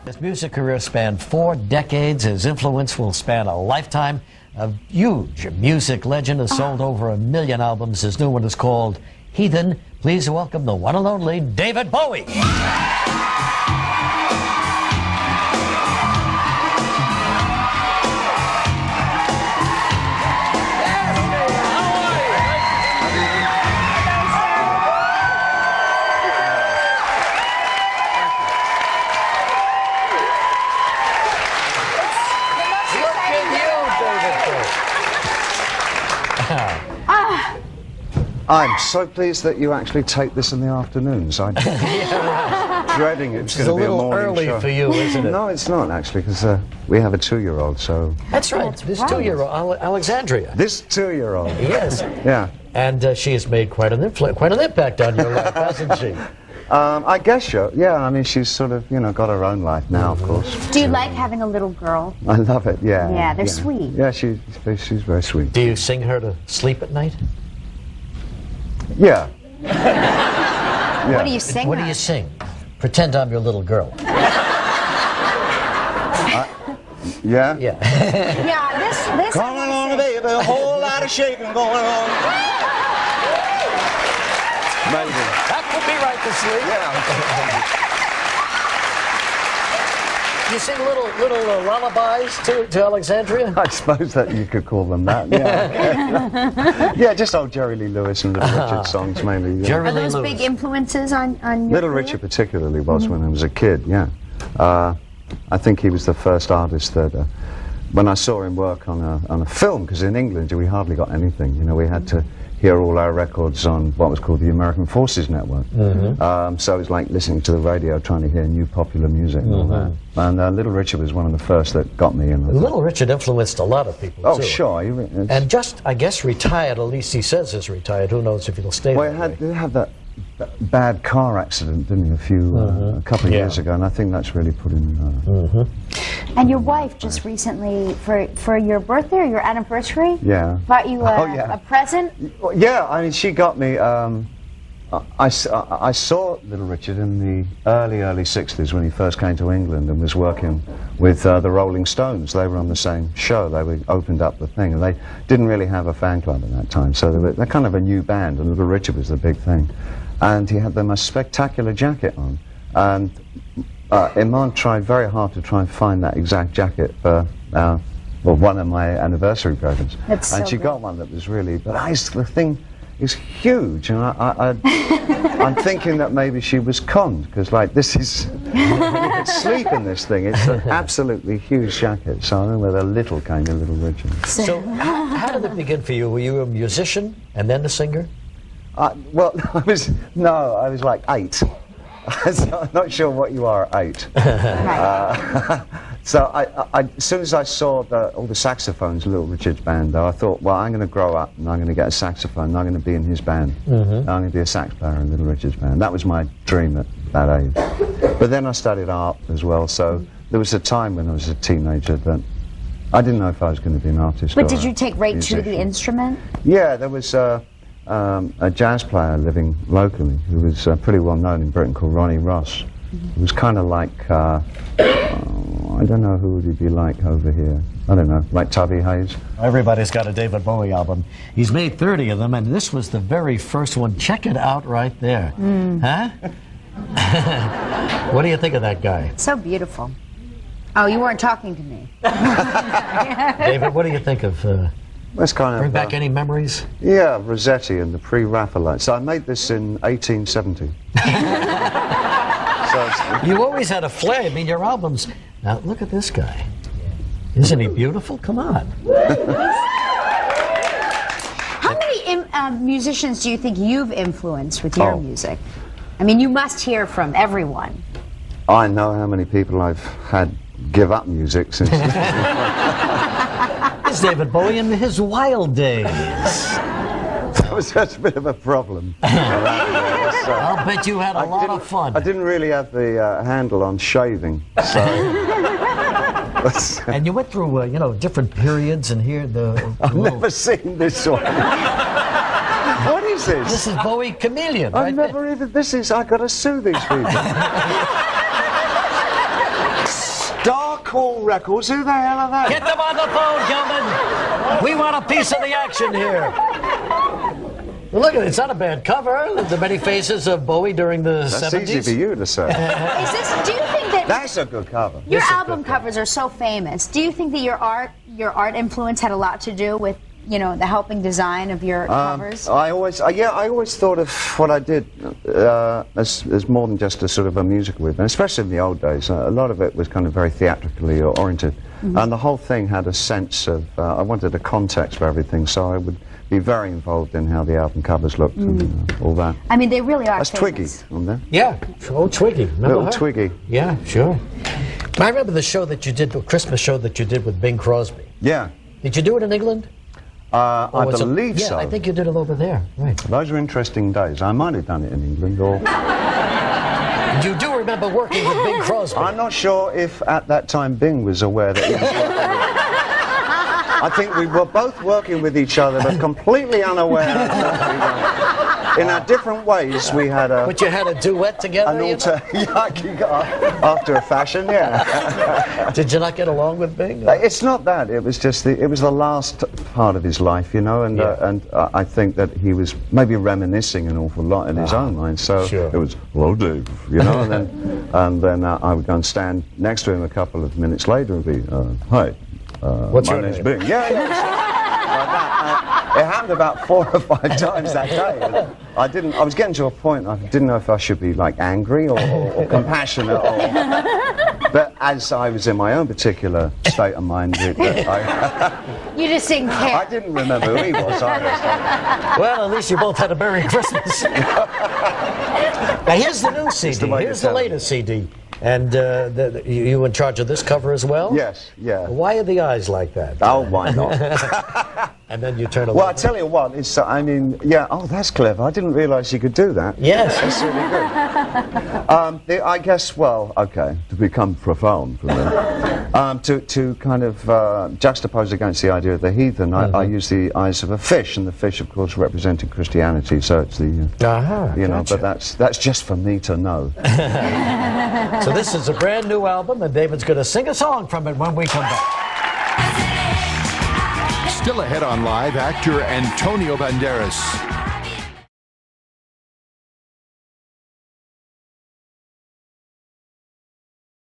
His music career spanned 4 decades. His influence will span a lifetime. A huge music legend has sold over 1 million albums. His new one is called Heathen. Please welcome the one and only David Bowie. I'm so pleased that you actually take this in the afternoons. I'm dreading it's going to be a morning early show. For you, isn't it? No, it's not actually, because we have a 2-year-old. So that's right. This 2-year-old, Alexandria. This 2-year-old. Yes. Yeah. And she has made quite an impact on your life, hasn't she? I guess so. Yeah. I mean, she's sort of, got her own life now, of course. Do you like having a little girl? I love it. Yeah. Yeah, they're sweet. Yeah, she's very sweet. Do you sing her to sleep at night? Yeah. What do you sing? What do you sing? Pretend I'm your little girl. Yeah? Yeah. Yeah, this. Come along, baby, a whole lot of shaking going on. Amazing. That would be right to sleep. Yeah. You sing little lullabies to Alexandria? I suppose that you could call them that, yeah. Yeah, just old Jerry Lee Lewis and Little Richard songs mainly. Yeah. Jerry Are Lee those Lewis. big influences on your Little career? Richard particularly was when I was a kid, yeah. I think he was the first artist that, when I saw him work on a film, because in England we hardly got anything, we had to hear all our records on what was called the American Forces Network. So it was like listening to the radio, trying to hear new popular music and all that. And Little Richard was one of the first that got me in. Little Richard influenced a lot of people, Oh, too. sure. And just, I guess, retired, at least he says he's retired. Who knows if he'll stay Well, that way. he had that bad car accident, didn't he, a couple of years ago, and I think that's really put him... And your wife just recently, for your birthday or your anniversary, bought you a present? Yeah, I mean, she got me... I saw Little Richard in the early 60s when he first came to England and was working with the Rolling Stones. They were on the same show. They opened up the thing, and they didn't really have a fan club at that time, so they're kind of a new band, and Little Richard was the big thing. And he had the most spectacular jacket on, and Iman tried very hard to try and find that exact jacket for one of my anniversary presents. And she got one that was really... But the thing is huge, and I'm thinking that maybe she was conned, because this is... you could sleep in this thing. It's an absolutely huge jacket, so I don't know where the little came in, Little Richard. So how did it begin for you? Were you a musician and then a singer? Well, I was like 8. I'm not sure what you are at 8. So as soon as I saw all the saxophones in Little Richard's band, though, I thought, well, I'm going to grow up and I'm going to get a saxophone and I'm going to be in his band. I'm going to be a sax player in Little Richard's band. That was my dream at that age. But then I studied art as well, so there was a time when I was a teenager that I didn't know if I was going to be an artist. But did you take right to the instrument? Yeah, there was a jazz player living locally who was pretty well known in Britain called Ronnie Ross. It was kind of like, I don't know who would he be like over here. I don't know, like Tubby Hayes. Everybody's got a David Bowie album. He's made 30 of them, and this was the very first one. Check it out right there. Huh? What do you think of that guy? So beautiful. Oh, you weren't talking to me. David, what do you think of... That's kind of... Bring back any memories? Yeah, Rossetti and the pre-Raphaelite. So I made this in 1870. You always had a flair. I mean, your albums... Now, look at this guy. Isn't he beautiful? Come on. How many musicians do you think you've influenced with your music? I mean, you must hear from everyone. I know how many people I've had give up music since... It's David Bowie in his wild days. That was just a bit of a problem. I'll bet you had a lot of fun. I didn't really have the handle on shaving, so... And you went through, different periods, and here I've never seen this one. What is this? This is Bowie Chameleon, right? I've got to sue these people. Cool Records. Who the hell are they? Get them on the phone, Gilman. We want a piece of the action here. Well, look, it's not a bad cover. The many faces of Bowie during the 70s. That's easy for you to say. Do you think that That's a good cover. your album covers are so famous? Do you think that your art influence had a lot to do with, you know, the helping design of your covers? I always thought of what I did as more than just a sort of a musical movement, especially in the old days. A lot of it was kind of very theatrically oriented, and the whole thing had a sense of. I wanted a context for everything, so I would be very involved in how the album covers looked and all that. I mean, they really are That's famous. Twiggy on there. Yeah, old Twiggy. Remember Little her? Twiggy. Yeah, sure. I remember the show that you did, the Christmas show that you did with Bing Crosby. Yeah. Did you do it in England? I believe yeah, so. I think you did it over there. Right. Those were interesting days. I might have done it in England, or You do remember working with Bing Crosby? I'm not sure if at that time Bing was aware that he was working with. I think we were both working with each other, but completely unaware of what we were. In our different ways, we had a. But you had a duet together. An after a fashion, yeah. Did you not get along with Bing? It's not that. It was just it was the last part of his life, you know, and I think that he was maybe reminiscing an awful lot in his own mind. So sure. It was, hello, Dave, you know, and then I would go and stand next to him a couple of minutes later and be, hi. What's my your name's name? Bing. Yeah. Like that. It happened about 4 or 5 times that day. I was getting to a point I didn't know if I should be like angry or compassionate. But as I was in my own particular state of mind, You just didn't care. I didn't remember who he was. Well, at least you both had a Merry Christmas. Now here's the new CD. Here's the latest CD. And you in charge of this cover as well? Yes, yeah. Why are the eyes like that? Oh, why not? And then you turn away. Well, I tell you what, it's, I mean, yeah, oh, that's clever. I didn't realise you could do that. Yes. That's really good. I guess, well, okay, to become profound for me, to kind of juxtapose against the idea of the heathen, I use the eyes of a fish, and the fish, of course, representing Christianity, so it's the, you know, gotcha. but that's just for me to know. So this is a brand new album, and David's going to sing a song from it when we come back. Still ahead on Live, actor Antonio Banderas